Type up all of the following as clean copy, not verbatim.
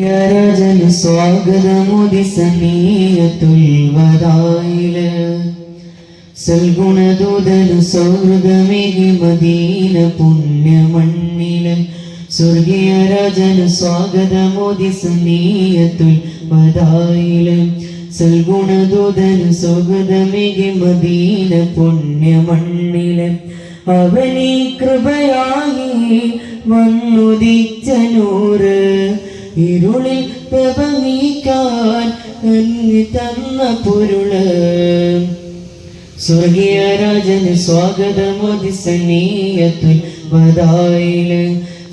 രാജന് സ്വാഗതമുദിസനീയത്തുൽ വദായില് സൽഗുണദൂതനു സൗഹൃദമേകി Medina പുണ്യമണ്ണില് സ്വർഗീയ രാജന് സ്വാഗതമുദിസനീയത്തുൽ വദായില് സൽഗുണദൂതനു സൗഹൃദമേകി Medina പുണ്യമണ്ണില് അവനീ കൃപയായി വന്നുദിച്ച നൂറ് ഇരുളിൽ പ്രഭമിക്കാൻ അങ്ങ് തന്ന പൊരുള് സ്വർഗീയ രാജന് സ്വാഗതമുദിസനീയത്തുൽ വദായില്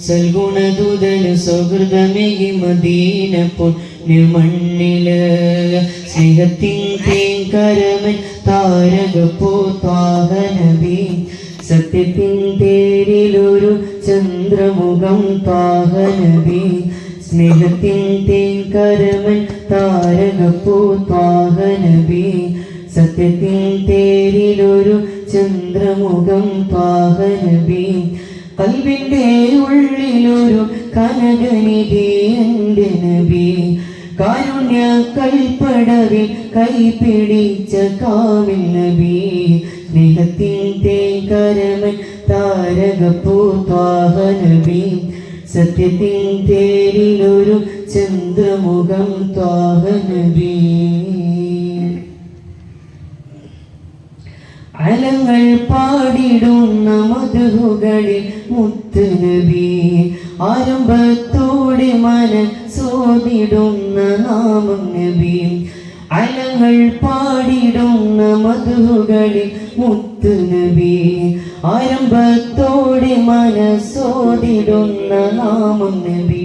സൽഗുണദൂതന് സൗഹൃദമേകി മദീന പുണ്യമണ്ണില് സ്നേഹത്തിൻ തേങ്കരമൻ താരകപ്പോ ത്വാഹ നബി സത്യത്തിൻ തേരിലൊരു ചന്ദ്രമുഖം ത്വാഹ നബി സ്നേഹത്തിൻ തേങ്കരമൻ താരകപ്പൂ ത്വാഹ നബി സത്യത്തിൻ തേരിലൊരു ചന്ദ്രമുഖം ത്വാഹ നബി ഖൽബിന്റെ ഉള്ളിലൊരു കനകനിധി എൻ്റെ നബി കാരുണ്യ കൽപ്പടവിൽ കൈപിടിച്ച കാവിൽ നബി സ്നേഹത്തിൻ തേങ്കരമൻ താരകപ്പൂ ത്വാഹ നബി സത്യത്തിൻ തേരിലൊരു ചന്ദ്രമുഖം ത്വാഹ നബി അലങ്ങൾ പാടിടുന്ന മധുകളിൽ മുത്ത് നബി ആരംഭത്തോടെ മനസ്സോതിടുന്ന നാമം നബി അലങ്ങൾ പാടിടുന്ന മധുകളിൽ മുത്ത് നബി ആരംഭത്തോടെ മനസ്സോതിടുന്ന നാമം നബി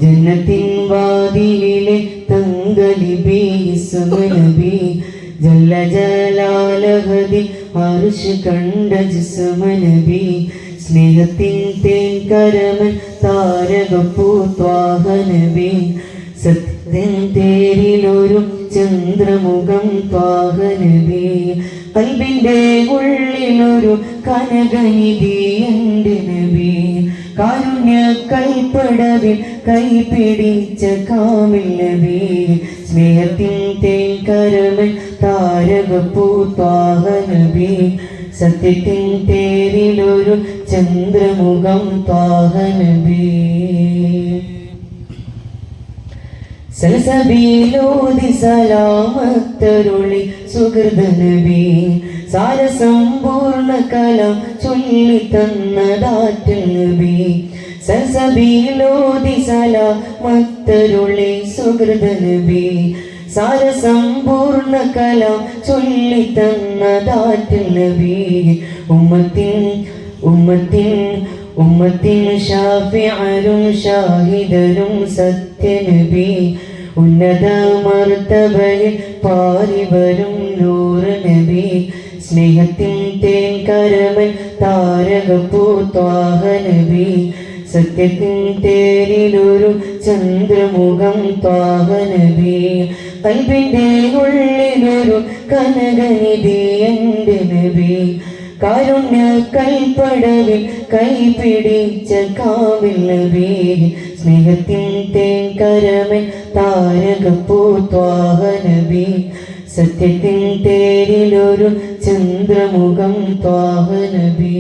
ജന്നത്തിൻ വാതിലിലെ തങ്കലിബി നബി ജല്ല ജലാലഹദി അർശ് കണ്ട ജിസ്മ നബി സ്നേഹത്തിൻ തേങ്കരമൻ താരകപ്പൂ ത്വാഹ നബി സത്യത്തിൻ തേരിലൊരു ചന്ദ്രമുഖം ത്വാഹ നബി ഖൽബിന്റെ ഉള്ളിലൊരു കനകനിധി എൻ്റെ നബി കാരുണ്യ കൽപ്പടവിൽ കൈപിടിച്ച കാമിൽ നബി സ്നേഹത്തിൻ തേങ്കരമൻ താരകപ്പൂ ത്വാഹ നബി സത്യത്തിൻ തേരിലൊരു ചന്ദ്രമുഖം ത്വാഹ നബി സൽസബീലോതി സലാമത്തരുളി സുഹൃദ നബി സാരസമ്പൂർണ്ണ കലാം ചൊല്ലി തന്നതാറ്റൽ നബി സൽസബീലോതി സലാമത്തരുളി സുഹൃദ നബി സാരസമ്പൂർണ്ണ കലാം ചൊല്ലി തന്നതാറ്റൽ നബി ഉമ്മത്തിൻ ഷാഫിഅരും ഷാഹിദരും സത്യനബി ഉന്നത മർത്തബയിൽ പാരിവരും നൂറ് നബി സ്നേഹത്തിൻ തേങ്കരമൻ താരകപ്പൂ ത്വാഹ നബി സത്യത്തിൻ തേരിലൊരു ചന്ദ്രമുഖം ത്വാഹ നബി ഖൽബിന്റെ ഉള്ളിലൊരു കനകനിധി എൻ്റെ നബി കാരുണ്യ കൽപ്പടവിൽ കൈപിടിച്ച കാവിൽ നബി സ്നേഹത്തിൻ തേങ്കരമൻ താരകപ്പൂ ത്വാഹ നബി സത്യത്തിൻ തേരിലൊരു ചന്ദ്രമുഖം ത്വാഹ നബി